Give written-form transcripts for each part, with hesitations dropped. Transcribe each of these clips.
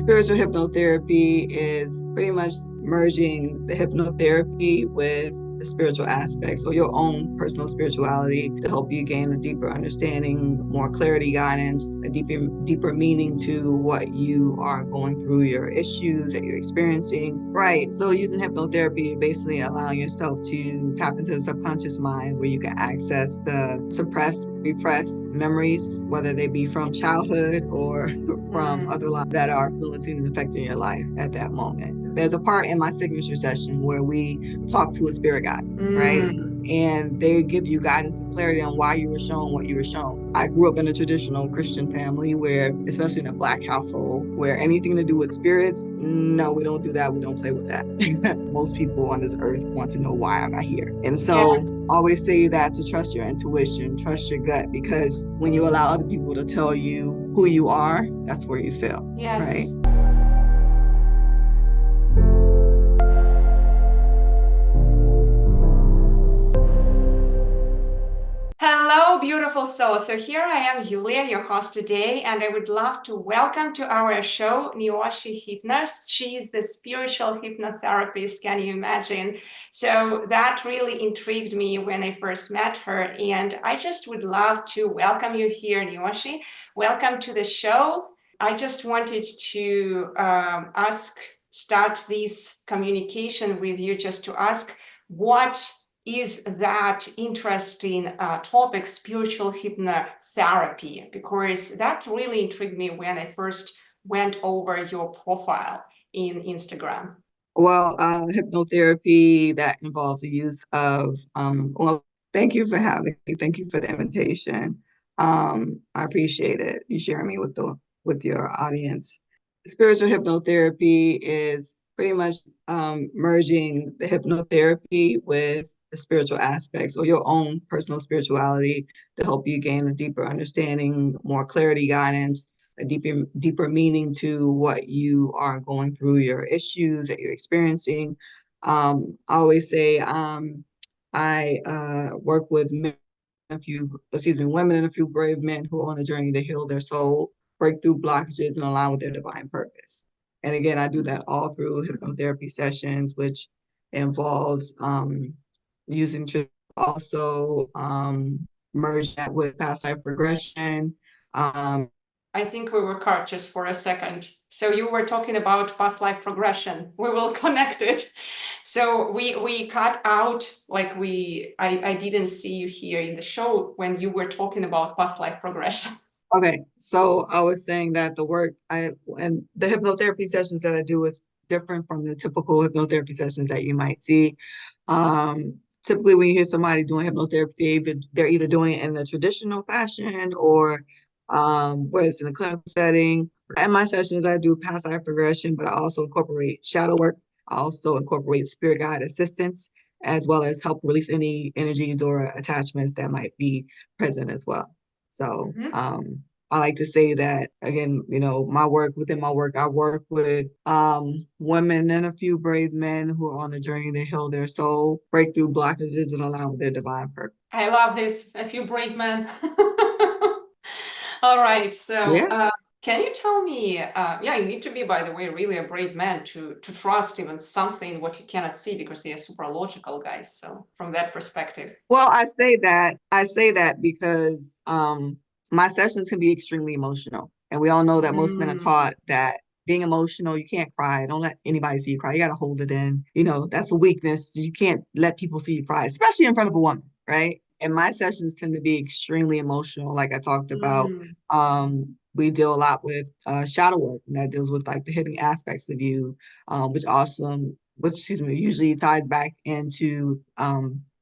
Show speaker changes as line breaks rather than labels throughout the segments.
Spiritual hypnotherapy is pretty much merging the hypnotherapy with the spiritual aspects or your own personal spirituality to help you gain a deeper understanding, more clarity, guidance, a deeper meaning to what you are going through, your issues that you're experiencing. Right. So using hypnotherapy, you're basically allowing yourself to tap into the subconscious mind where you can access the suppressed, repressed memories, whether they be from childhood or from other lives that are influencing and affecting your life at that moment. There's a part in my signature session where we talk to a spirit guide, right? And they give you guidance and clarity on why you were shown what you were shown. I grew up in a traditional Christian family where, especially in a Black household, where anything to do with spirits, no, we don't do that. We don't play with that. Most people on this earth want to know why am I here. And so always say that to trust your intuition, trust your gut, because when you allow other people to tell you who you are, that's where you fail, right?
Hello, beautiful soul. So here I am, Yulia, your host today, and I would love to welcome to our show Neoshi Hypnotherapist. She is the spiritual hypnotherapist. Can you imagine? So that really intrigued me when I first met her, and I just would love to welcome you here, Neoshi. Welcome to the show. I just wanted to start this communication with you just to ask what is that interesting topic, spiritual hypnotherapy, because that really intrigued me when I first went over your profile in Instagram.
Well, hypnotherapy that involves the use of, well, thank you for having me. Thank you for the invitation. I appreciate it. You sharing me with your audience. Spiritual hypnotherapy is pretty much merging the hypnotherapy with the spiritual aspects or your own personal spirituality to help you gain a deeper understanding, more clarity, guidance, a deeper meaning to what you are going through, your issues that you're experiencing. I always say I work with women and a few brave men who are on a journey to heal their soul, break through blockages, and align with their divine purpose. And again, I do that all through hypnotherapy sessions, which involves using also merge that with past life regression.
I think we were cut just for a second. So you were talking about past life progression. We will connect it. So we cut out, like I didn't see you here in the show when you were talking about past life progression.
Okay, so I was saying that and the hypnotherapy sessions that I do is different from the typical hypnotherapy sessions that you might see. Typically, when you hear somebody doing hypnotherapy, they're either doing it in the traditional fashion or where it's in a clinical setting. In my sessions, I do past life regression, but I also incorporate shadow work. I also incorporate spirit guide assistance, as well as help release any energies or attachments that might be present as well. So I like to say that again, within my work, I work with women and a few brave men who are on a journey to heal their soul, break through blockages, and align with their divine purpose.
I love this, a few brave men. All right, so can you tell me, you need to be, by the way, really a brave man to trust even something what you cannot see, because they are super logical guys. So from that perspective.
Well, I say that because my sessions can be extremely emotional. And we all know that most men are taught that being emotional, you can't cry. Don't let anybody see you cry. You got to hold it in. That's a weakness. You can't let people see you cry, especially in front of a woman, right? And my sessions tend to be extremely emotional. Like I talked about, we deal a lot with shadow work, and that deals with like the hidden aspects of you, which usually ties back into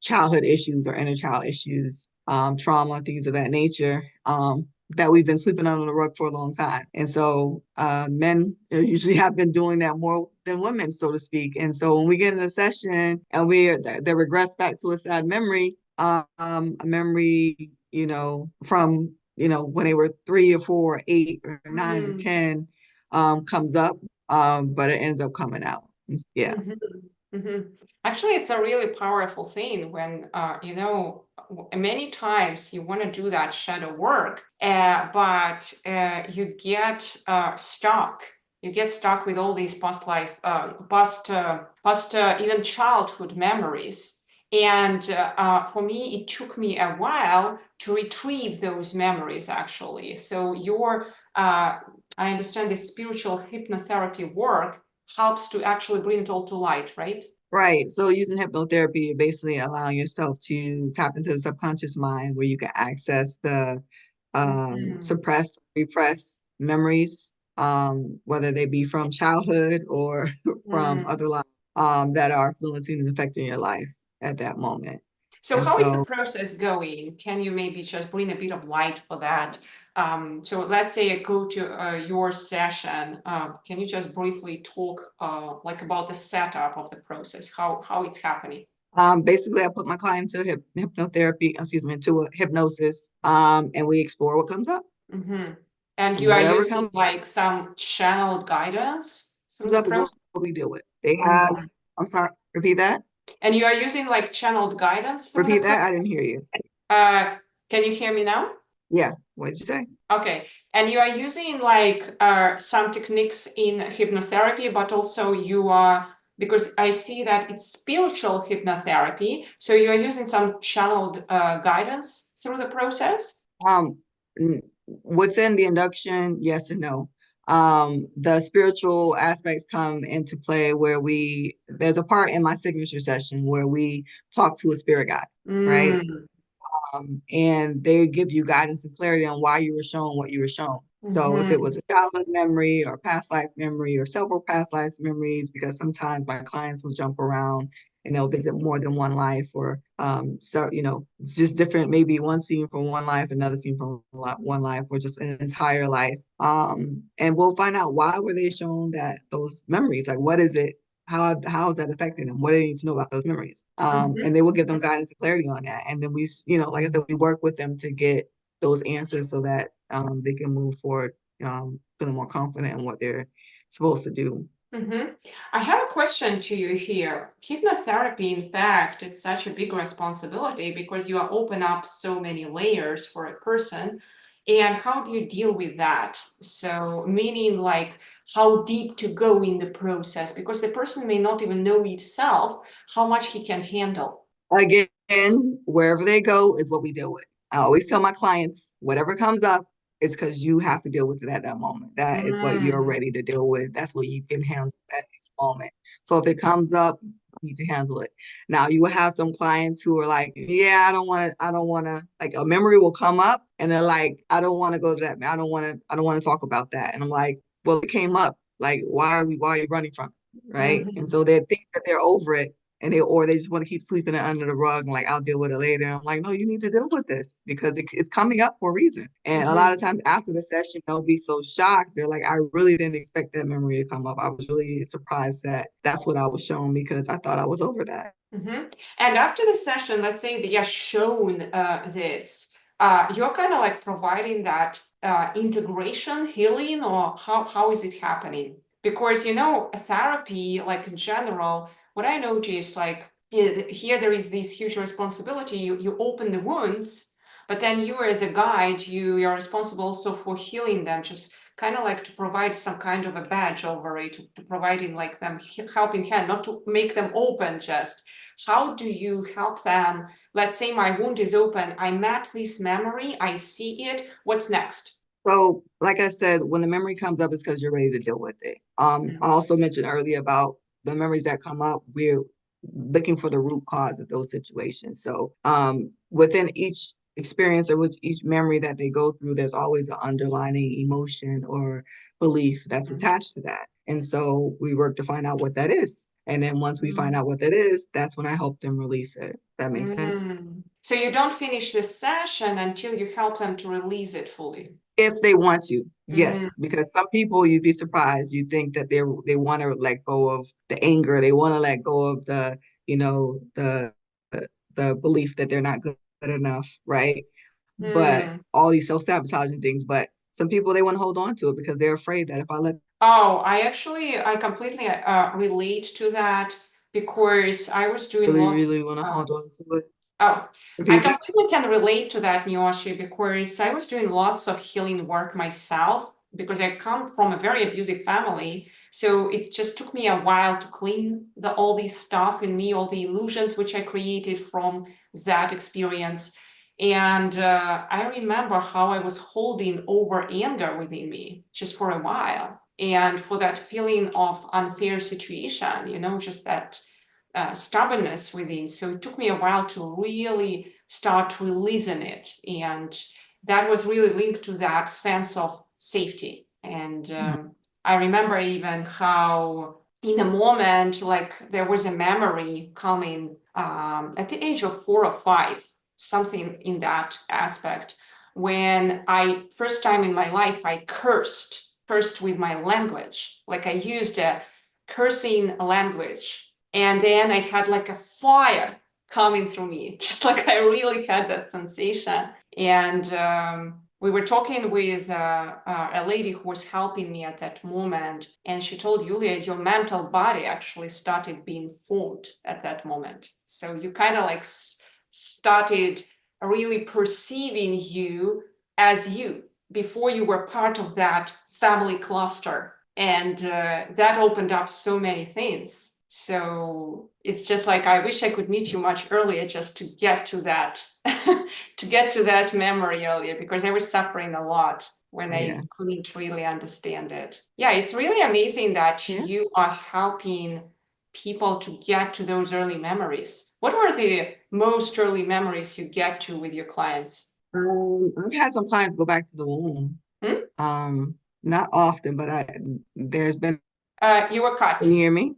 childhood issues or inner child issues, trauma, things of that nature, that we've been sweeping under the rug for a long time. And so men usually have been doing that more than women, so to speak. And so when we get in a session and they regress back to a sad memory, a memory, from, when they were 3 or 4, or 8 or 9 or 10, comes up, but it ends up coming out. Yeah.
Actually, it's a really powerful thing when, many times you want to do that shadow work, but you get stuck you get stuck with all these past life, even childhood memories. And for me, it took me a while to retrieve those memories, actually. So I understand the spiritual hypnotherapy work helps to actually bring it all to light, right?
Right. So using hypnotherapy, you're basically allowing yourself to tap into the subconscious mind where you can access the
Mhm.
suppressed, repressed memories, whether they be from childhood or from
Mm.
other lives, that are influencing and affecting your life at that moment.
So
And
how is the
so
process going? Can you maybe just bring a bit of light for that? So let's say I go to your session. Can you just briefly talk like about the setup of the process, how it's happening?
basically I put my client into hypnotherapy, excuse me, into a hypnosis, and we explore what comes up.
Hmm. And you are
Whatever
using
comes
like some channeled guidance through the
up is what
process?
we deal with. They have,
Mhm.
I'm sorry, repeat that.
And you are using like channeled guidance through the
Repeat
process?
that. I didn't hear you.
Can you hear me now?
Yeah. What did you say?
Okay, and you are using like some techniques in hypnotherapy, but also you are, because I see that it's spiritual hypnotherapy, so you are using some channeled guidance through the process?
Um, Within the induction, yes and no. The spiritual aspects come into play where there's a part in my signature session where we talk to a spirit guide, right?
Mm.
And they give you guidance and clarity on why you were shown what you were shown. So if it
Mm-hmm.
was a childhood memory or past life memory or several past life memories, because sometimes my clients will jump around and they'll visit more than one life, or so it's just different, maybe one scene from one life, another scene from one life, or just an entire life. And we'll find out why were they shown that those memories, like what is it, how is that affecting them? What do they need to know about those memories?
Mm-hmm.
And they will give them guidance and clarity on that. And then like I said, we work with them to get those answers so that they can move forward, feeling more confident in what they're supposed to do.
Mm-hmm. I have a question to you here. Hypnotherapy, in fact, it's such a big responsibility because you are open up so many layers for a person. And how do you deal with that? So, meaning like how deep to go in the process, because the person may not even know itself how much he can handle.
Again, wherever they go is what we deal with. I always tell my clients, whatever comes up is because you have to deal with it at that moment. That is what you're
Mm,
ready to deal with. That's what you can handle at this moment. So if it comes up, you need to handle it. Now you will have some clients who are like, yeah, I don't want to, like a memory will come up and they're like, I don't want to go to that. I don't want to talk about that. And I'm like, well, it came up. Like, why are you running from it? Right. And
mhm,
so they think that they're over it, and they just want to keep sweeping it under the rug and like I'll deal with it later. I'm like, no, you need to deal with this because it's coming up for a reason. And a lot
mhm.
of times after the session, they'll be so shocked. They're like, I really didn't expect that memory to come up. I was really surprised that that's what I was shown because I thought I was over that.
Hmm. And after the session, let's say that you're shown this, you're kind of like providing that integration, healing, or how is it happening? Because, therapy, like in general, what I notice, like here there is this huge responsibility. You open the wounds, but then you as a guide, you're responsible also for healing them, just kind of like to provide some kind of a badge over it, to providing like them helping hand, not to make them open just. How do you help them? Let's say my wound is open. I met this memory. I see it. What's next?
So, like I said, when the memory comes up, it's because you're ready to deal with it. I
Mm.
also mentioned earlier about the memories that come up. We're looking for the root cause of those situations. So, within each experience or with each memory that they go through, there's always an underlining emotion or belief that's attached to that. And so we work to find out what that is. And then once we find
Mm.
out what that is, that's when I help them release it. That makes sense.
Mm. So you don't finish the session until you help them to release it fully.
If they want to,
Mm.
yes, because some people you'd be surprised. You think that they want to let go of the anger, they want to let go of the, you know, the belief that they're not good enough, right? But
Mm.
all these self-sabotaging things, but some people they want to hold on to it because they're afraid that if I let
Oh, I completely relate to that because I was doing
really,
lots.
really want to
Uh,
hold on to it.
oh, I
Repeat that.
completely can relate to that, Neoshi, because I was doing lots of healing work myself. because I come from a very abusive family. So it just took me a while to clean all these stuff in me, all the illusions which I created from that experience. And I remember how I was holding over anger within me just for a while. And for that feeling of unfair situation, just that stubbornness within. So it took me a while to really start releasing it. And that was really linked to that sense of safety. And I remember even how in a moment, like there was a memory coming at the age of 4 or 5, something in that aspect, when I first time in my life, I cursed with my language. Like I used a cursing language. And then I had like a fire coming through me, just like I really had that sensation. And we were talking with a lady who was helping me at that moment. And she told Yulia, your mental body actually started being formed at that moment. So you kind of like started really perceiving you as you before you were part of that family cluster. And that opened up so many things. So it's just like, I wish I could meet you much earlier just to get to that, to get to that memory earlier, because I was suffering a lot when I couldn't really understand it. Yeah, it's really amazing that you are helping people to get to those early memories. What were the most early memories you get to with your clients?
I've had some clients go back to the womb. Not often, but there's been.
You were cut.
Can you hear me?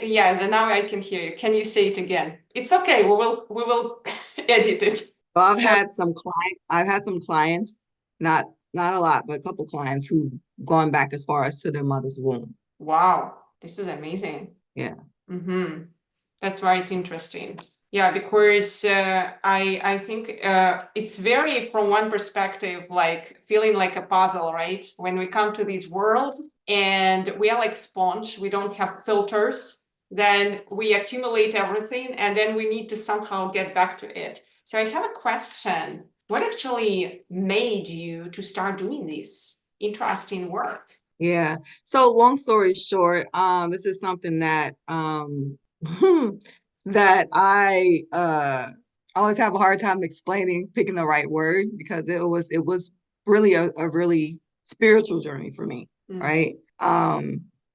Yeah, now I can hear you. Can you say it again? It's okay. We will edit it.
Well, I've had some clients, not a lot, but a couple clients who've gone back as far as to their mother's womb.
Wow, this is amazing.
Yeah.
Mm-hmm. That's right interesting. Yeah, because I think it's very, from one perspective, like feeling like a puzzle, right? When we come to this world and we are like sponge, we don't have filters, then we accumulate everything and then we need to somehow get back to it. So I have a question. What actually made you to start doing this interesting work?
Yeah. So long story short, this is something that that I always have a hard time explaining, picking the right word, because it was really a really spiritual journey for me, right?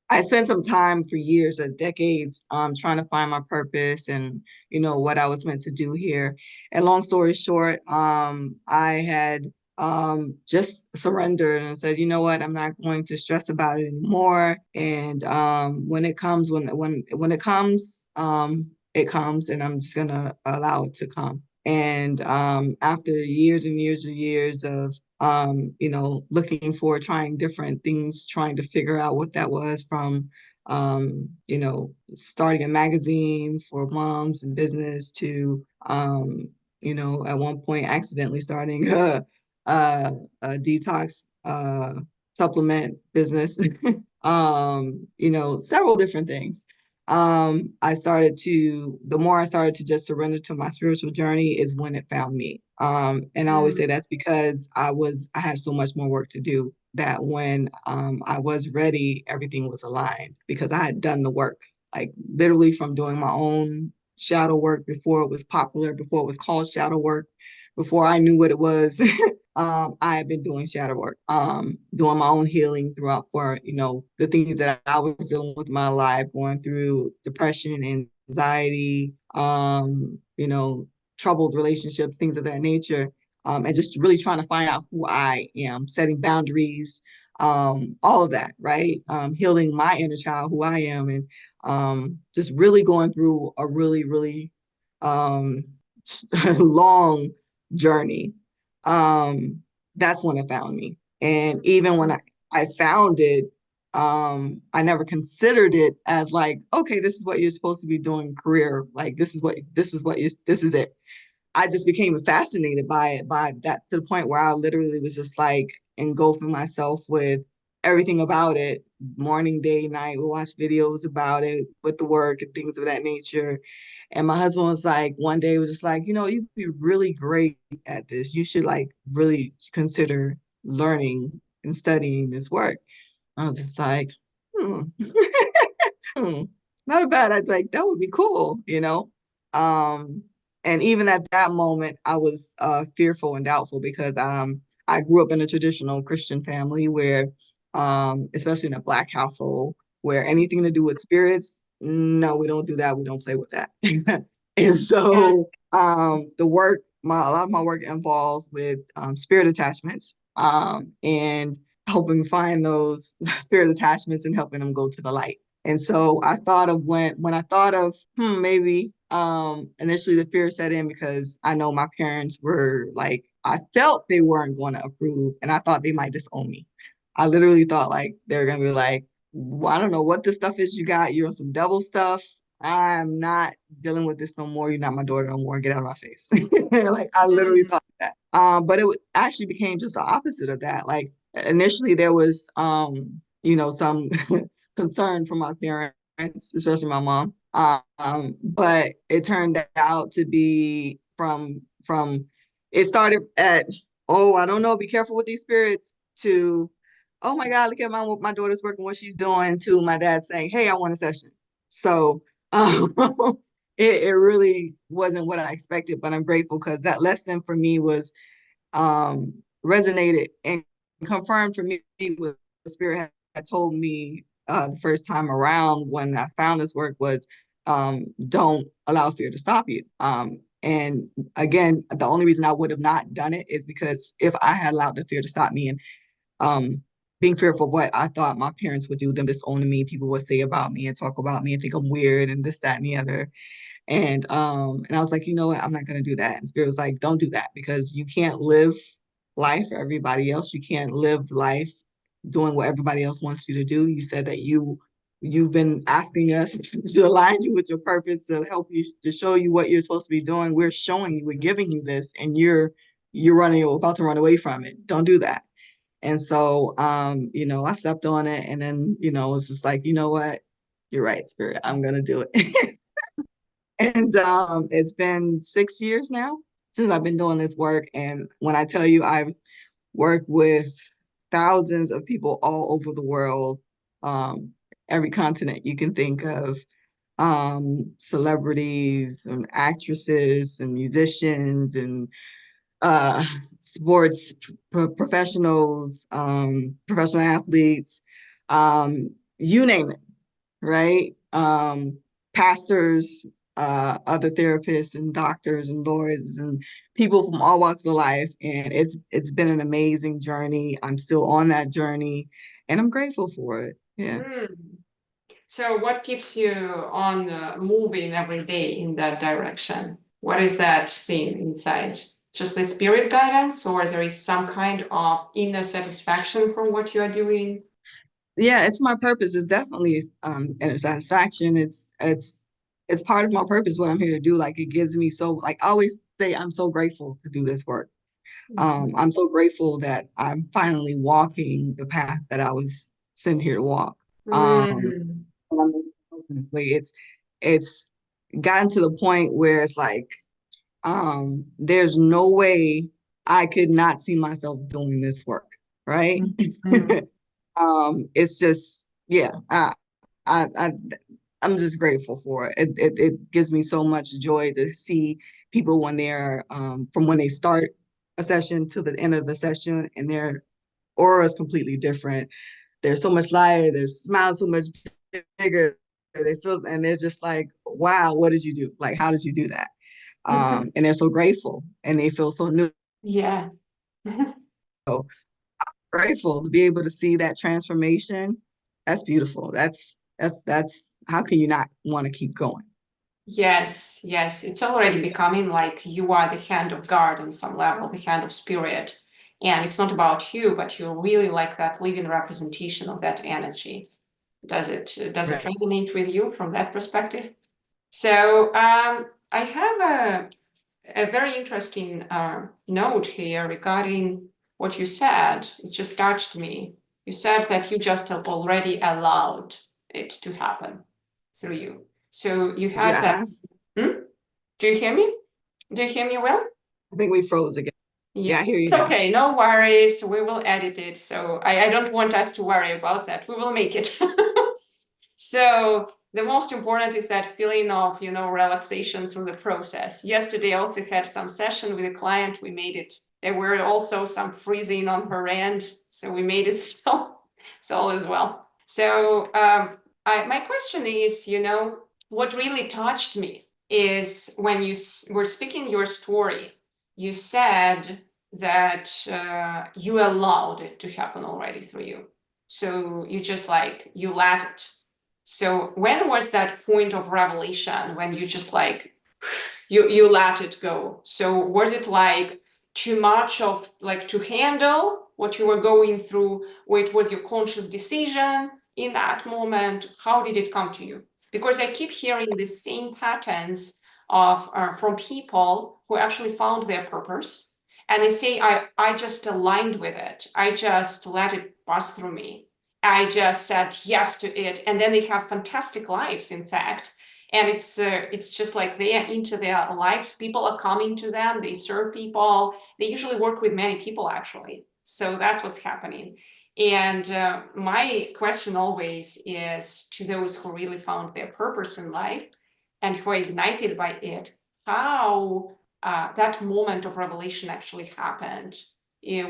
I spent some time for years, decades, trying to find my purpose and what I was meant to do here. And long story short, I had just surrendered and said, you know what, I'm not going to stress about it anymore. And when it comes, when it comes, and I'm just gonna allow it to come. And after years and years and years of looking for, trying different things, trying to figure out what that was, from starting a magazine for moms and business to at one point accidentally starting uh, a detox supplement business, several different things. The more I started to just surrender to my spiritual journey is when it found me. And I always say that's because I had so much more work to do, that when I was ready, everything was aligned because I had done the work, like literally from doing my own shadow work before it was popular, before it was called shadow work, before I knew what it was. I have been doing shadow work, doing my own healing throughout for, the things that I was dealing with in my life, going through depression, anxiety, troubled relationships, things of that nature. And just really trying to find out who I am, setting boundaries, all of that, right? Healing my inner child, who I am, and just really going through a really, really um, long journey. That's when it found me. And even when I found it, I never considered it as like, okay, this is what you're supposed to be doing career. Like, this is it. I just became fascinated by that, to the point where I literally was just like engulfing myself with everything about it, morning, day, night. We watch videos about it with the work and things of that nature. And my husband was like, one day was just like, you'd be really great at this. You should like really consider learning and studying this work. I was just like, hmm, hmm, not a bad. I'd like that would be cool, you know. Um, and even at that moment, I was fearful and doubtful because I grew up in a traditional Christian family where, especially in a Black household, where anything to do with spirits, no, we don't do that. We don't play with that. And
Yeah.
so the work, a lot of my work involves with spirit attachments, and helping find those spirit attachments and helping them go to the light. And so I thought of when I thought of maybe initially the fear set in because I know my parents were like I felt they weren't going to approve and I thought they might disown me. I literally thought like they're gonna be like, well, I don't know what the stuff is you got. You're on some devil stuff. I'm not dealing with this no more. You're not my daughter no more. Get out of my face. Like I literally
Mm.
thought that. But it actually became just the opposite of that. Like initially there was some concern from my parents, especially my mom. But it turned out to be from it started at, oh, I don't know, be careful with these spirits, to, oh my God, look at my daughter's working, what she's doing, to my dad saying, hey, I want a session. So um, it really wasn't what I expected, but I'm grateful because that lesson for me was um, resonated and confirmed for me what the spirit had told me the first time around when I found this work was don't allow fear to stop you. And again, the only reason I would have not done it is because if I had allowed the fear to stop me and um, being fearful of what I thought my parents would do, them disowning me, people would say about me and talk about me and think I'm weird and this, that, and the other. And I was like, you know what, I'm not gonna do that. And Spirit was like, don't do that because you can't live life for everybody else. You can't live life doing what everybody else wants you to do. You said that you've been asking us to align you with your purpose, to help you, to show you what you're supposed to be doing. We're showing you, we're giving you this, and you're about to run away from it. Don't do that. And so I stepped on it and then, it's just like, you know what? You're right, Spirit. I'm gonna do it. And it's been 6 years now since I've been doing this work. And when I tell you I've worked with thousands of people all over the world, um, every continent you can think of, celebrities and actresses and musicians and sports professionals, professional athletes, you name it, right? Pastors, other therapists and doctors and lawyers and people from all walks of life. And it's been an amazing journey. I'm still on that journey and I'm grateful for it. Yeah.
Mm. So what keeps you on moving every day in that direction? What is that thing inside? Just the spirit guidance, or there is some kind of inner satisfaction from what you are doing?
Yeah, it's my purpose. It's definitely inner satisfaction. It's part of my purpose, what I'm here to do. Like it gives me so like I always say I'm so grateful to do this work.
Mhm.
I'm so grateful that I'm finally walking the path that I was sent here to walk.
Mm.
And I'm honestly, it's gotten to the point where it's like, there's no way I could not see myself doing this work, right?
Mm.
It's just, yeah, I, I, I'm just grateful for it. It gives me so much joy to see people when they're, from when they start a session to the end of the session, and their aura is completely different. They're so much lighter, their smile so much bigger. They feel, and they're just like, wow, what did you do? Like, how did you do that? And they're so grateful and they feel so new.
Yeah.
Grateful to be able to see that transformation. That's beautiful. That's how can you not want to keep going?
Yes, yes. It's already becoming like you are the hand of God on some level, the hand of spirit. And it's not about you, but you're really like that living representation of that energy. Does it
Right.
resonate with you from that perspective? So I have a very interesting note here regarding what you said. It just touched me. You said that you just have already allowed it to happen through you. So you
Did you
had that.
ask?
Hmm? Do you hear me? Do you hear me well?
I think we froze again.
Yeah,
Yeah, I hear you
it's
now.
okay. No worries. We will edit it. So I don't want us to worry about that. We will make it. So the most important is that feeling of, relaxation through the process. Yesterday, I also had some session with a client. We made it. There were also some freezing on her end. So we made it so all is well. So my question is, what really touched me is when you were speaking your story, you said that you allowed it to happen already through you. So you just you let it. So when was that point of revelation when you just you let it go? So was it too much of to handle what you were going through, or it was your conscious decision in that moment? How did it come to you? Because I keep hearing the same patterns of from people who actually found their purpose, and they say, I just aligned with it. I just let it pass through me. I just said yes to it, and then they have fantastic lives, in fact. And it's just like they are into their lives. People are coming to them. They serve people. They usually work with many people, actually. So that's what's happening. And my question always is to those who really found their purpose in life and who are ignited by it, how that moment of revelation actually happened.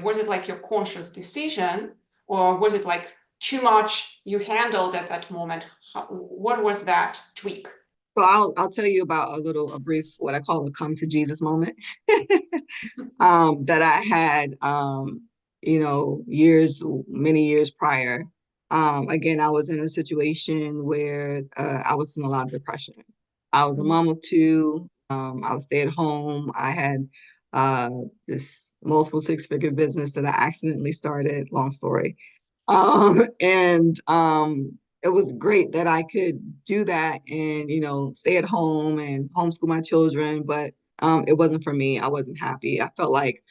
Was it your conscious decision, or was it too much you handled at that moment? What was that tweak?
So I'll tell you about a brief, what I call a come to Jesus moment. That I had, many years prior. Again, I was in a situation where I was in a lot of depression. I was a mom of two. I was stay at home. I had uh, this multiple six-figure business that I accidentally started. Long story. And it was great that I could do that and, stay at home and homeschool my children, but it wasn't for me. I wasn't happy. I felt like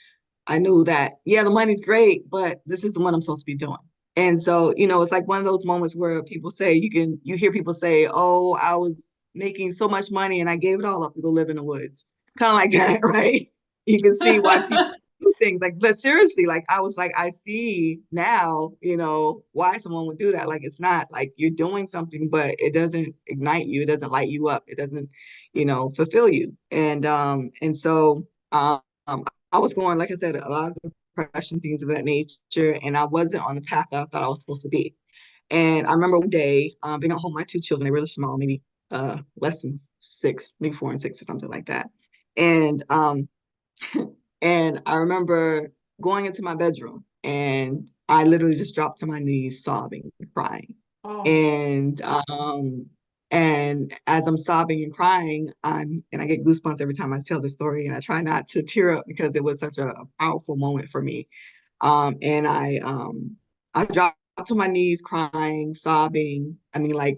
I knew that, yeah, the money's great, but this isn't what I'm supposed to be doing. And so, it's like one of those moments where people say, you hear people say, oh, I was making so much money and I gave it all up to go live in the woods. Kind of like that, right? You can see why people do things like, but seriously, like I was like, I see now, why someone would do that. Like, it's not like you're doing something, but it doesn't ignite you. It doesn't light you up. It doesn't, fulfill you. And so, I was going, like I said, a lot of depression, things of that nature, and I wasn't on the path that I thought I was supposed to be. And I remember one day being at home, my two children, they're really small, maybe less than six, maybe 4 and 6 or something like that. And and I remember going into my bedroom and I literally just dropped to my knees, sobbing, crying.
Oh,
And um, and as I'm sobbing and crying, and I get goosebumps every time I tell the story, and I try not to tear up because it was such a powerful moment for me. And I dropped to my knees, crying, sobbing. I mean, like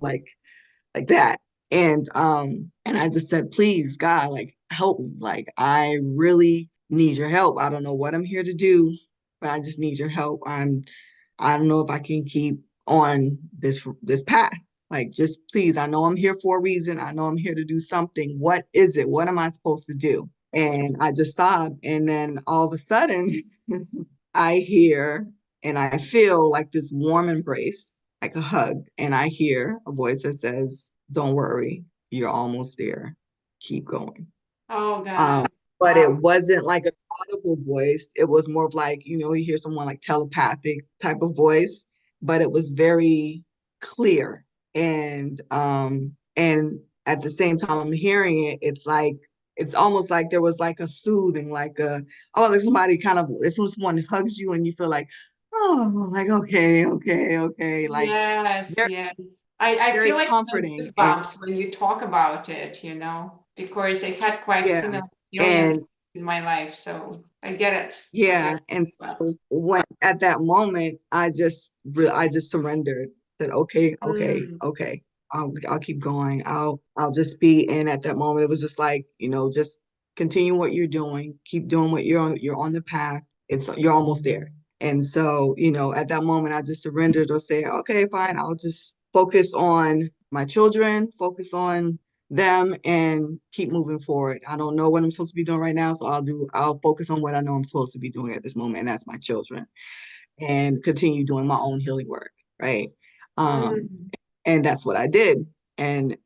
that. And I just said, please, God, like help me. Like I really need your help. I don't know what I'm here to do, but I just need your help. I don't know if I can keep on this path. Like just please, I know I'm here for a reason. I know I'm here to do something. What is it? What am I supposed to do? And I just sobbed. And then all of a sudden I hear and I feel like this warm embrace, like a hug. And I hear a voice that says, don't worry, you're almost there. Keep going.
oh
Um,
God.
but it
Wow.
wasn't like an audible voice. It was more of like, you hear someone like telepathic type of voice, but it was very clear. And at the same time I'm hearing it, it's almost like there was like a soothing, like somebody kind of as soon as someone hugs you and you feel like, oh, like okay, okay, okay, like
Yes,
very,
yes. I
very
feel like
comforting. And
goosebumps when you talk about it, because I had quite
yeah,
similar experience
and
in my life, so I get it. I get
yeah,
it.
and
Well,
so when at that moment, I just surrendered. Said, okay, okay,
mm,
okay. I'll keep going. I'll just be. And at that moment, it was just like, just continue what you're doing. Keep doing what you're on the path. You're almost there. And so, at that moment, I just surrendered or say, okay, fine. I'll just focus on my children, focus on them and keep moving forward. I don't know what I'm supposed to be doing right now, so I'll focus on what I know I'm supposed to be doing at this moment, and that's my children, and continue doing my own healing work, right? Um,
Mm.
and that's what I did. And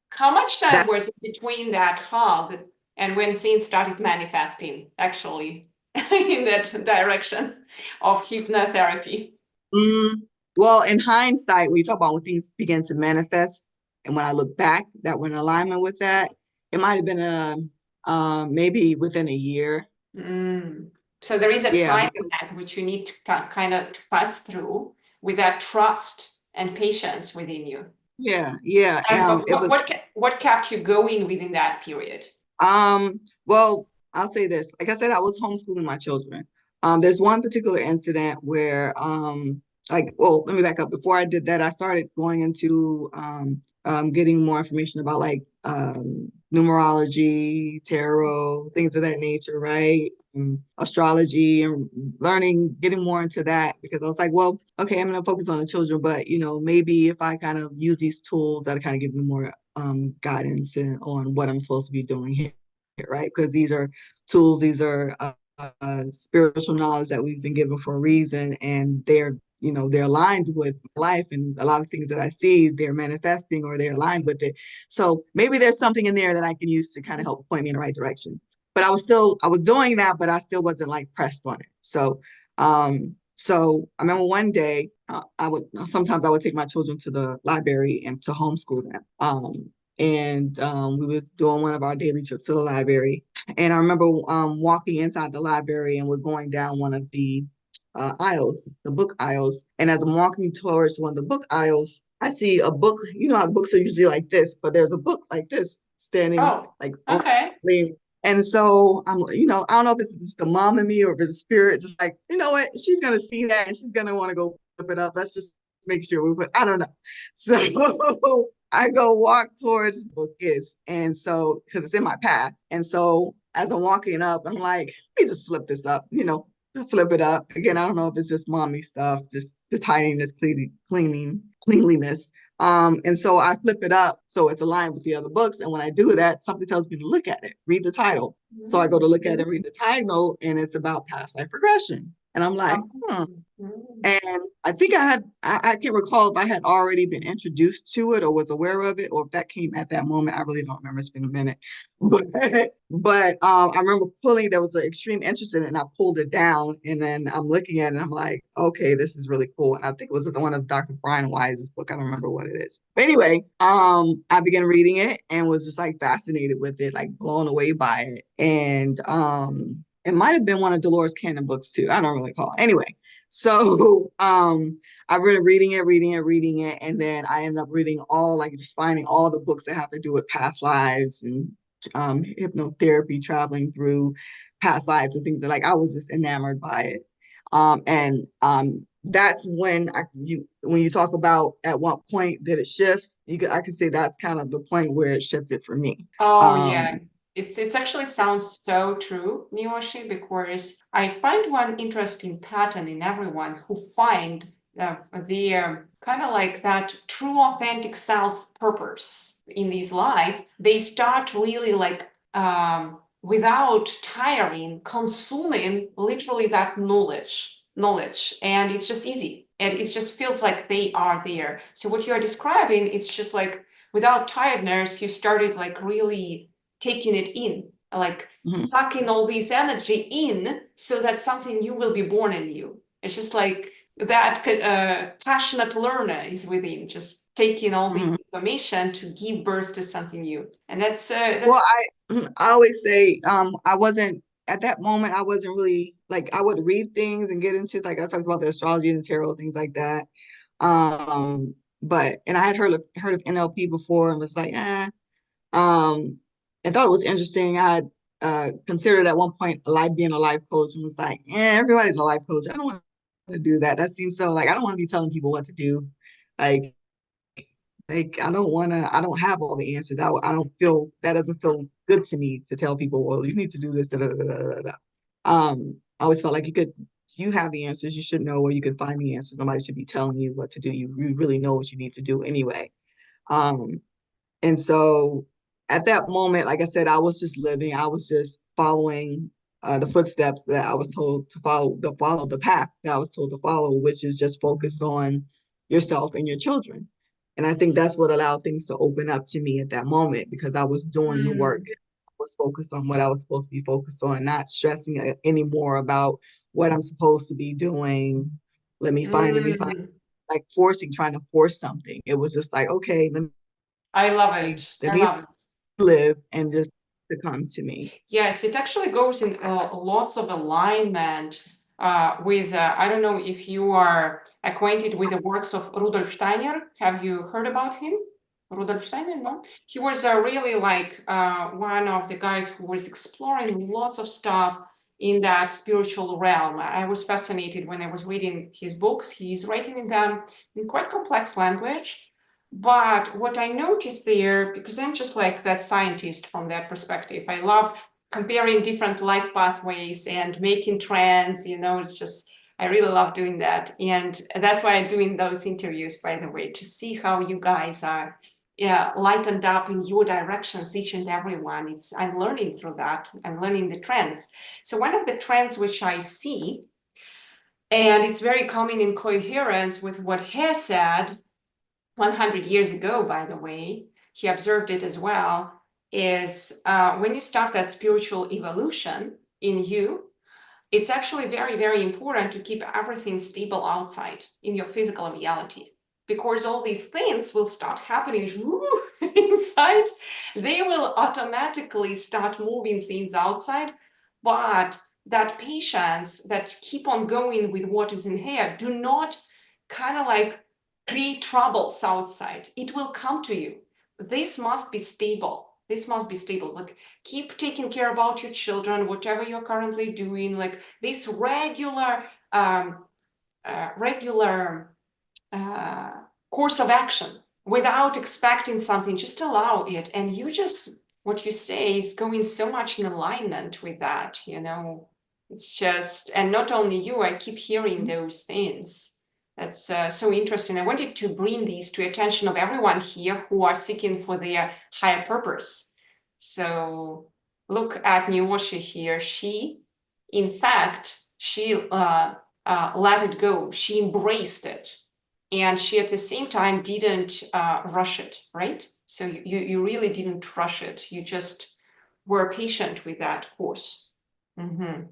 How much
that
time was it between that hug and when things started manifesting, actually, in that direction of hypnotherapy?
mm, well, in hindsight, when you talk about when things begin to manifest, and when I look back, that were in alignment with that, it might have been maybe within a year.
Mm. So there is a
Yeah,
time
because
lag which you need to kind of pass through with that trust and patience within you.
yeah.
And
It was
what kept you going within that period?
well, I'll say this. Like I said, I was homeschooling my children. There's one particular incident where, well, let me back up. Before I did that, I started going into getting more information about like numerology, tarot, things of that nature, right? Astrology and learning, getting more into that because I was like, well, okay, I'm gonna focus on the children, but maybe if I kind of use these tools, that'll kind of give me more guidance on what I'm supposed to be doing here, right? Because these are tools, these are spiritual knowledge that we've been given for a reason, and they're aligned with life, and a lot of things that I see, they're manifesting or they're aligned with it. So maybe there's something in there that I can use to kind of help point me in the right direction. But I was doing that, but I still wasn't like pressed on it. So I remember one day I would sometimes I would take my children to the library and to homeschool them. And we were doing one of our daily trips to the library. And I remember walking inside the library, and we're going down one of the aisles, the book aisles. And as I'm walking towards one of the book aisles, I see a book. You know how the books are usually like this, but there's a book like this standing
Oh,
like on
okay.
the. And so I don't know if it's just the mom in me or if it's a spirit, just like, you know what, she's gonna see that and she's gonna want to go flip it up. Let's just make sure we put, I don't know. So I go walk towards the book is. And so, because it's in my path. And so as I'm walking up, I'm like, let me just flip this up, flip it up. Again, I don't know if it's just mommy stuff, just the tidiness, cleanliness. And so I flip it up so it's aligned with the other books. And when I do that, something tells me to look at it, read the title. So I go to look at it, read the title, and it's about past life regression. And I'm like, hmm.
Mm.
And I think I can't recall if I had already been introduced to it or was aware of it, or if that came at that moment. I really don't remember. It's been a minute. But I remember there was an extreme interest in it, and I pulled it down, and then I'm looking at it, and I'm like, okay, this is really cool. And I think it was one of Dr. Brian Wise's book. I don't remember what it is. But anyway, I began reading it and was just like fascinated with it, like blown away by it. And it might have been one of Dolores Cannon books too. I don't really recall. Anyway, so I really reading it, and then I ended up reading like just finding all the books that have to do with past lives and hypnotherapy, traveling through past lives and things like I was just enamored by it. And that's when when you talk about at what point did it shift, I can say that's kind of the point where it shifted for me.
Oh
Um,
yeah. It's actually sounds so true, Neoshi, because I find one interesting pattern in everyone who find the kind of like that true authentic self purpose in this life. They start really like without tiring, consuming literally that knowledge, and it's just easy. And it just feels like they are there. So what you're describing, it's just like without tiredness, you started like really taking it in, like
mhm,
sucking all this energy in so that something new will be born in you. It's just like that passionate learner is within, just taking all this
mhm.
information to give birth to something new. And
Well,
that's
I always say I wasn't at that moment. I wasn't really like I would read things and get into like I talked about the astrology and the tarot things like that. But and I had heard of NLP before and was like, Um, I thought it was interesting. I had considered at one point being a life coach and was like, everybody's a life coach. I don't want to do that. That seems so like I don't want to be telling people what to do. Like I don't have all the answers. I don't feel that doesn't feel good to me to tell people, well, you need to do this. Da, da, da, da, da, da. I always felt like you have the answers. You should know where you can find the answers. Nobody should be telling you what to do. You really know what you need to do anyway. Um, And so at that moment, like I said, I was just living, I was just following the footsteps that I was told to follow the path that I was told to follow, which is just focus on yourself and your children. And I think that's what allowed things to open up to me at that moment because I was doing the work.
Mm.
I was focused on what I was supposed to be focused on, not stressing anymore about what I'm supposed to be doing. Let me find,
Mm.
like trying to force something. It was just like, okay,
I love it.
let
I
me
love it.
live and just to come to me.
Yes, it actually goes in lots of alignment with, I don't know if you are acquainted with the works of Rudolf Steiner. Have you heard about him? Rudolf Steiner, no? He was really like one of the guys who was exploring lots of stuff in that spiritual realm. I was fascinated when I was reading his books. He's writing in them in quite complex language. But what I noticed there, because I'm just like that scientist from that perspective, I love comparing different life pathways and making trends, it's just, I really love doing that. And that's why I'm doing those interviews, by the way, to see how you guys are lightened up in your directions, each and every one. I'm learning through that. I'm learning the trends. So one of the trends which I see, and it's very common in coherence with what he said 100 years ago, by the way, he observed it as well, is when you start that spiritual evolution in you, it's actually very, very important to keep everything stable outside in your physical reality, because all these things will start happening inside. They will automatically start moving things outside, but that patience that keep on going with what is in here do not kind of like create troubles outside. It will come to you. This must be stable. This must be stable. Like, keep taking care about your children, whatever you're currently doing, like this regular uh, course of action without expecting something. Just allow it, and you just, what you say is going so much in alignment with that. It's just, and not only you, I keep hearing those things. That's so interesting. I wanted to bring these to attention of everyone here who are seeking for their higher purpose. So look at Neoshi here. She, in fact, she let it go. She embraced it, and she at the same time didn't rush it, right? So you really didn't rush it. You just were patient with that course. Mm-hmm.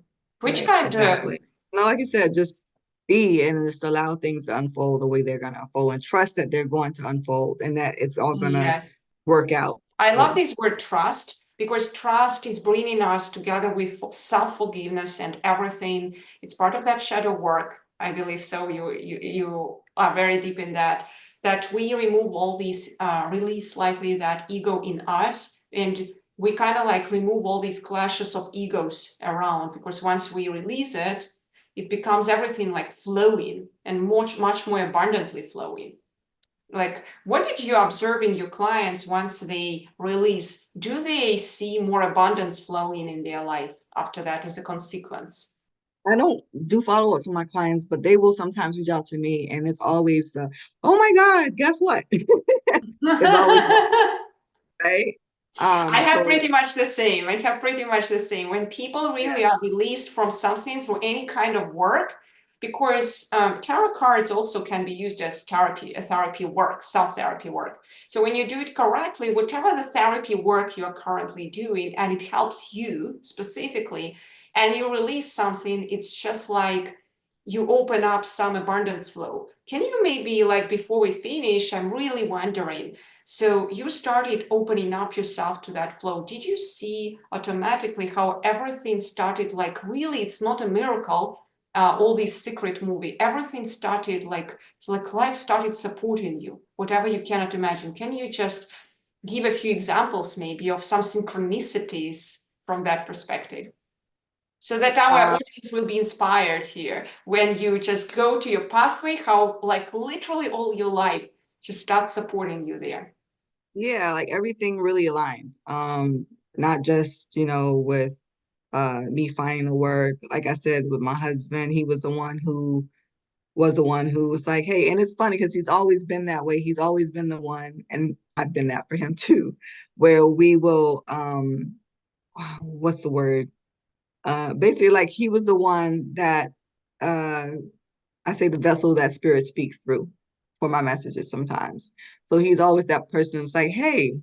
Which
Right,
kind of
exactly. No, like you said, just be and just allow things to unfold the way they're gonna unfold and trust that they're going to unfold and that it's all gonna
yes.
work out.
I love
Really.
this word trust, because trust is bringing us together with self-forgiveness and everything. It's part of that shadow work. I believe so. You are very deep in that. That we remove all these, release slightly that ego in us, and we kind of like remove all these clashes of egos around. Because once we release it, it becomes everything like flowing and much more abundantly flowing. Like, what did you observe in your clients once they release? Do they see more abundance flowing in their life after that as a consequence?
I don't do follow-ups with my clients, but they will sometimes reach out to me and it's always, oh my God, guess what? It's always right.
I have
So
pretty much the same. I have pretty much the same. When people
yeah,
really are released from something through any kind of work, because tarot cards also can be used as therapy, a therapy work, self-therapy work. So when you do it correctly, whatever the therapy work you're currently doing, and it helps you specifically, and you release something, it's just like you open up some abundance flow. Can you maybe, like, before we finish, I'm really wondering, so you started opening up yourself to that flow. Did you see automatically how everything started, like, really, it's not a miracle, all this secret movie, everything started like, it's like life started supporting you, whatever you cannot imagine. Can you just give a few examples maybe of some synchronicities from that perspective? So that our
uh,
audience will be inspired here when you just go to your pathway, how like literally all your life just starts supporting you there.
yeah, like everything really aligned. Not just, with me finding the work. Like I said, with my husband, he was the one who was like, hey, and it's funny because he's always been that way. He's always been the one. And I've been that for him too, where we will what's the word? Basically like he was the one that uh I say the vessel that spirit speaks through for my messages sometimes. So he's always that person who's like, hey,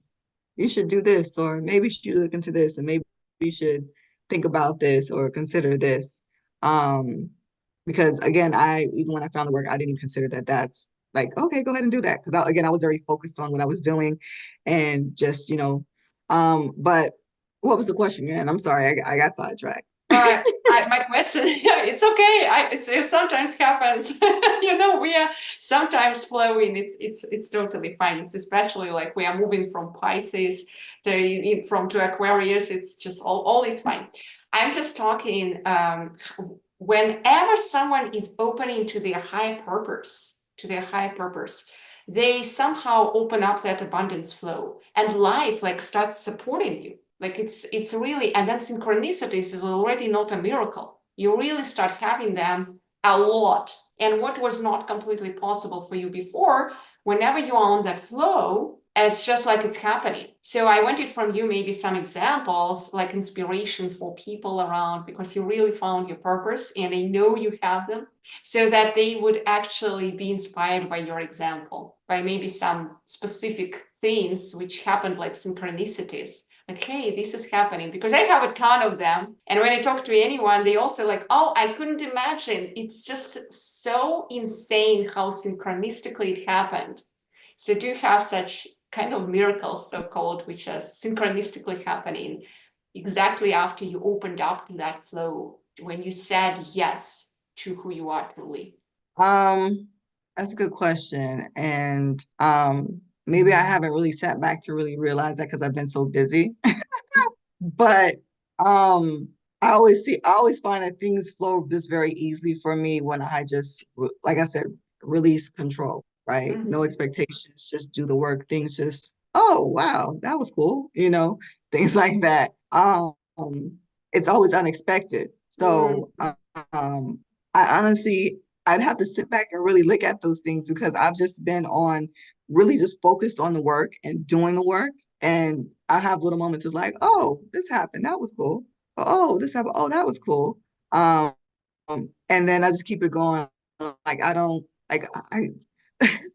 you should do this, or maybe you should look into this, and maybe you should think about this or consider this. Um, because again, I even when I found the work, I didn't even consider that that's like, okay, go ahead and do that. Because again, I was very focused on what I was doing and just, but what was the question, man? I'm sorry, I got sidetracked.
My question, yeah, it's okay. It sometimes happens. We are sometimes flowing. It's totally fine. It's especially like we are moving from Pisces to Aquarius. It's just all is fine. I'm just talking. Whenever someone is opening to their higher purpose, they somehow open up that abundance flow, and life like starts supporting you. Like it's really, and then synchronicities is already not a miracle. You really start having them a lot. And what was not completely possible for you before, whenever you are on that flow, it's just like it's happening. So I wanted from you maybe some examples, like inspiration for people around, because you really found your purpose and I know you have them, so that they would actually be inspired by your example, by maybe some specific things which happened, like synchronicities. Like, hey, this is happening, because I have a ton of them. And when I talk to anyone, they also like, oh, I couldn't imagine. It's just so insane how synchronistically it happened. So do you have such kind of miracles, so-called, which are synchronistically happening exactly after you opened up to that flow, when you said yes to who you are truly?
Um, that's a good question. And maybe I haven't really sat back to really realize that because I've been so busy. But um I always find that things flow just very easily for me when I just like I said, release control, right? No
Mhm.
expectations, just do the work. Things just, oh wow, that was cool, things like that. It's always unexpected. So
Mm.
I honestly I'd have to sit back and really look at those things because I've just been on really just focused on the work and doing the work. And I have little moments of like, oh, this happened. That was cool. Oh, this happened. Oh, that was cool. Um, and then I just keep it going. Like I don't like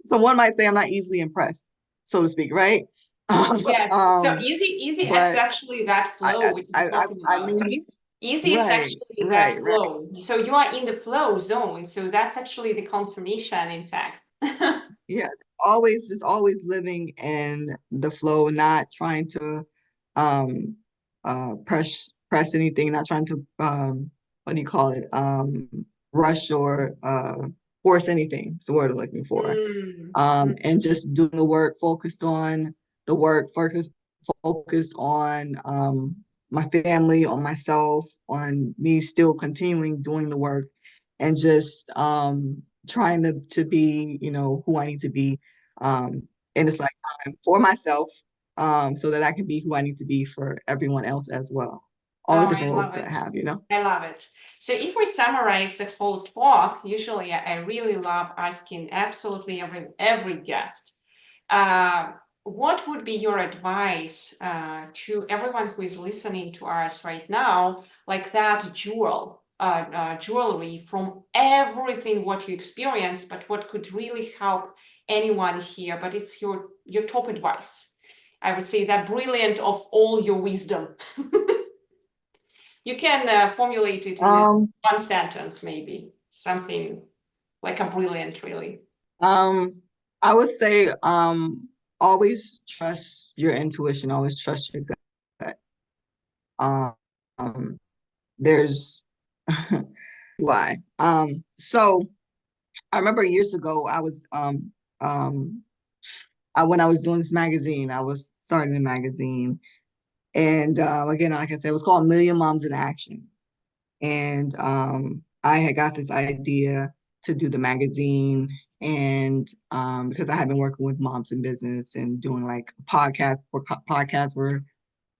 so one might say I'm not easily impressed, so to speak, right?
Yes. So
Um,
easy is
but
actually that flow we were talking
I
about.
mean,
Easy is
right,
actually that
right, right.
flow. So you are in the flow zone. So that's actually the confirmation, in fact.
Yes, always just always living in the flow, not trying to um press anything, not trying to what do you call it? Rush or force anything. It's the word I'm looking for.
Mm.
And just doing the work, focused on the work, focused on my family, on myself, on me still continuing doing the work, and just trying to be, who I need to be in this lifetime for myself, so that I can be who I need to be for everyone else as well.
Oh,
All the
I
different roles
love
that I
it.
have.
I love it. So if we summarize the whole talk, usually I really love asking absolutely every guest, uh, what would be your advice to everyone who is listening to us right now, like that jewelry from everything what you experience, but what could really help anyone here? But it's your top advice. I would say that brilliant of all your wisdom. You can formulate it in
Um,
one sentence, maybe something like a brilliant, really.
um, I would say always trust your intuition, always trust your gut. Um, there's why. So I remember years ago um when I was doing this magazine, I was starting a magazine, and again, like I said, it was called Million Moms in Action, and I had got this idea to do the magazine, and because I had been working with moms in business and doing like podcasts before podcasts were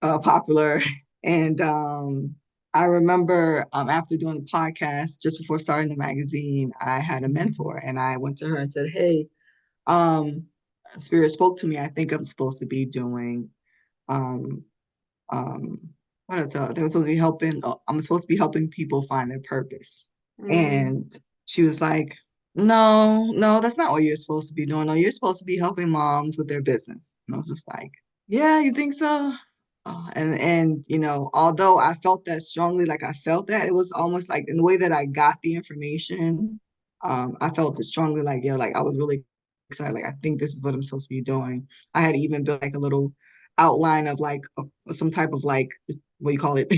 popular. And I remember after doing the podcast, just before starting the magazine, I had a mentor and I went to her and said, hey, um, Spirit spoke to me. I think I'm supposed to be doing um um what is they were supposed to be helping I'm supposed to be helping people find their purpose.
Mm.
And she was like, no, that's not what you're supposed to be doing. No, you're supposed to be helping moms with their business. And I was just like, yeah, you think so? And although I felt that strongly, like I felt that, it was almost like in the way that I got the information, I felt it strongly, like, yeah, like I was really excited, like I think this is what I'm supposed to be doing. I had even built like a little outline of like some type of like, what do you call it?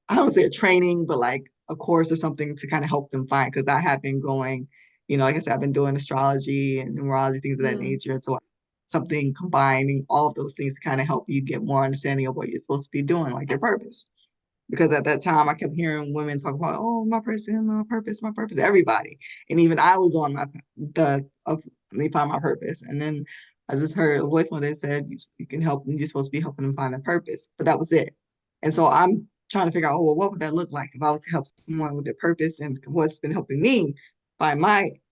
I don't say a training, but like a course or something to kind of help them find, because I have been going, like I said, I've been doing astrology and numerology, things of that
Mm.
nature. So something combining all of those things to kind of help you get more understanding of what you're supposed to be doing, like your purpose. Because at that time I kept hearing women talk about, oh, my purpose, everybody. And even I was on let me find my purpose. And then I just heard a voice one day said, you can help them, you're supposed to be helping them find their purpose. But that was it. And so I'm trying to figure out, oh, well, what would that look like if I was to help someone with their purpose, and what's been helping me find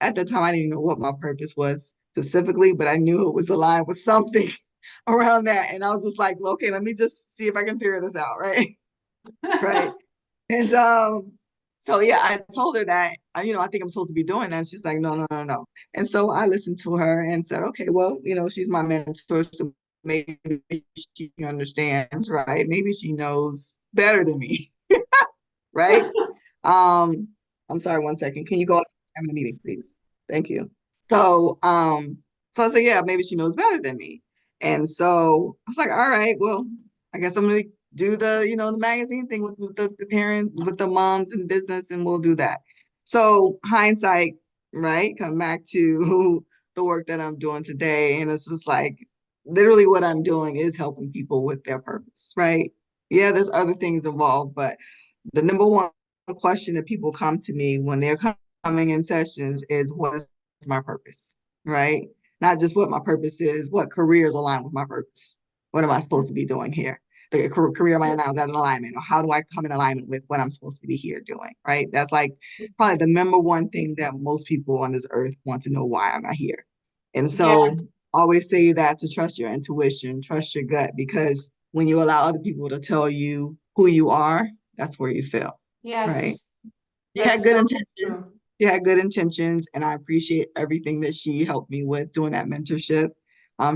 at the time I didn't even know what my purpose was specifically, but I knew it was aligned with something around that. And I was just like, well, okay, let me just see if I can figure this out, right? Right. And so yeah, I told her that I think I'm supposed to be doing that. And she's like, no, no, no, no. And so I listened to her and said, okay, well, she's my mentor, so maybe she understands, right? Maybe she knows better than me, right? Um, I'm sorry, one second. Can you go? I'm having a meeting, please. Thank you. So, so I said, yeah, maybe she knows better than me. And so I was like, all right, well, I guess I'm gonna do the magazine thing with the parents, with the moms in business, and we'll do that. So hindsight, right? Come back to the work that I'm doing today. And it's just like literally what I'm doing is helping people with their purpose, right? Yeah, there's other things involved, but the number one question that people come to me when they're coming in sessions is, what is my purpose, right? Not just what my purpose is, what careers align with my purpose. What am I supposed to be doing here? The career I'm in now, is that in alignment? Or how do I come in alignment with what I'm supposed to be here doing, right? That's like probably the number one thing that most people on this earth want to know, why am I here? And
Yeah.
so always say that, to trust your intuition, trust your gut, because when you allow other people to tell you who you are, that's where you fail, right?
Yes.
She had
That's
good
so
intentions.
true.
She had good intentions, and I appreciate everything that she helped me with doing that mentorship.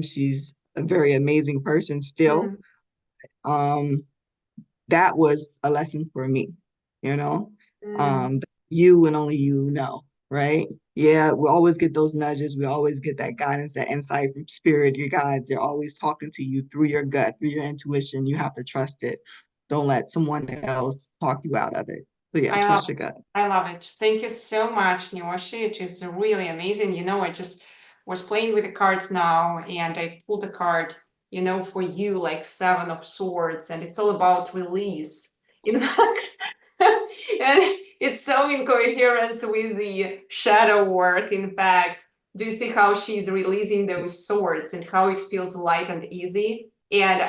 She's a very amazing person still.
Mm.
Um, that was a lesson for me, you know.
Mm.
You and only you know, right? Yeah, we always get those nudges. We always get that guidance, that insight from spirit. Your guides, they're always talking to you through your gut, through your intuition. You have to trust it. Don't let someone else talk you out of it. So yeah,
I love
trust your
it.
gut.
I love it. Thank you so much, Neoshi. It is really amazing. I just was playing with the cards now and I pulled a card, for you, like Seven of Swords, and it's all about release. In fact, and it's so in coherence with the shadow work. In fact, do you see how she's releasing those swords and how it feels light and easy? And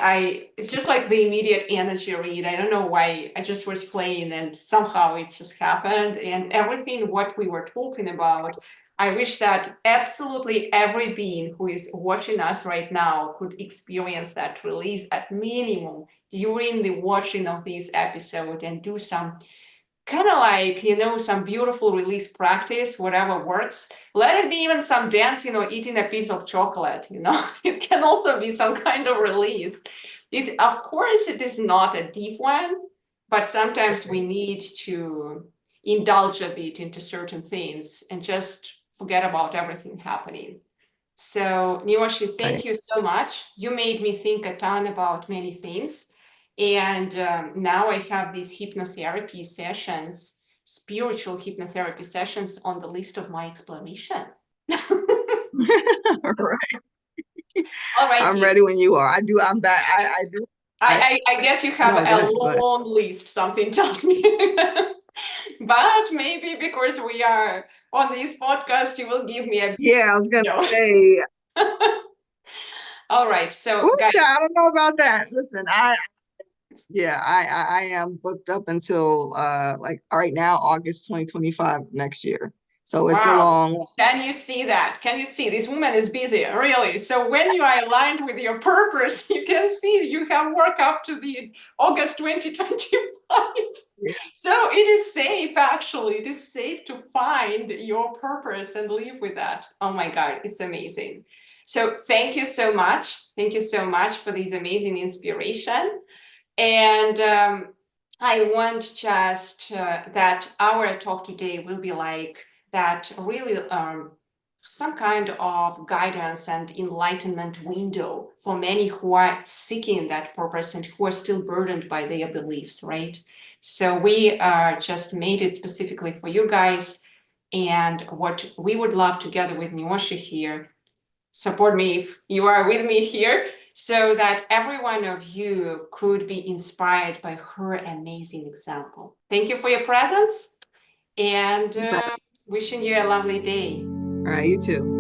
it's just like the immediate energy read. I don't know why, I just was playing and somehow it just happened. And everything what we were talking about, I wish that absolutely every being who is watching us right now could experience that release at minimum during the watching of this episode, and do some kind of like, some beautiful release practice, whatever works. Let it be even some dancing or eating a piece of chocolate, it can also be some kind of release. Of course, it is not a deep one, but sometimes we need to indulge a bit into certain things and just forget about everything happening. So, Neoshi, thank
Right.
you so much. You made me think a ton about many things. And now I have these hypnotherapy sessions, spiritual hypnotherapy sessions on the list of my exploration.
Right.
All
I'm
righty.
ready when you are. I do. I'm back. I do. I
I guess you have
No, go
a
ahead. Go ahead.
long list, something tells me. But maybe because we are on this podcast, you will give me a
Yeah, I was gonna
video.
say.
All right. So,
Ooh,
guys,
child, I don't know about that. Listen, yeah, I am booked up until like right now, August 2025 next year. So it's a
Wow.
long.
Can you see that? Can you see? This woman is busy, really. So when you are aligned with your purpose, you can see you have work up to the August 2025. So it is safe, actually. It is safe to find your purpose and live with that. Oh my God, it's amazing. So thank you so much. Thank you so much for this amazing inspiration. And I want just that our talk today will be like that really some kind of guidance and enlightenment window for many who are seeking that purpose and who are still burdened by their beliefs, right? So we just made it specifically for you guys. And what we would love together with Neoshi here, support me if you are with me here, so that every one of you could be inspired by her amazing example. Thank you for your presence, and wishing you a lovely day.
All right, you too.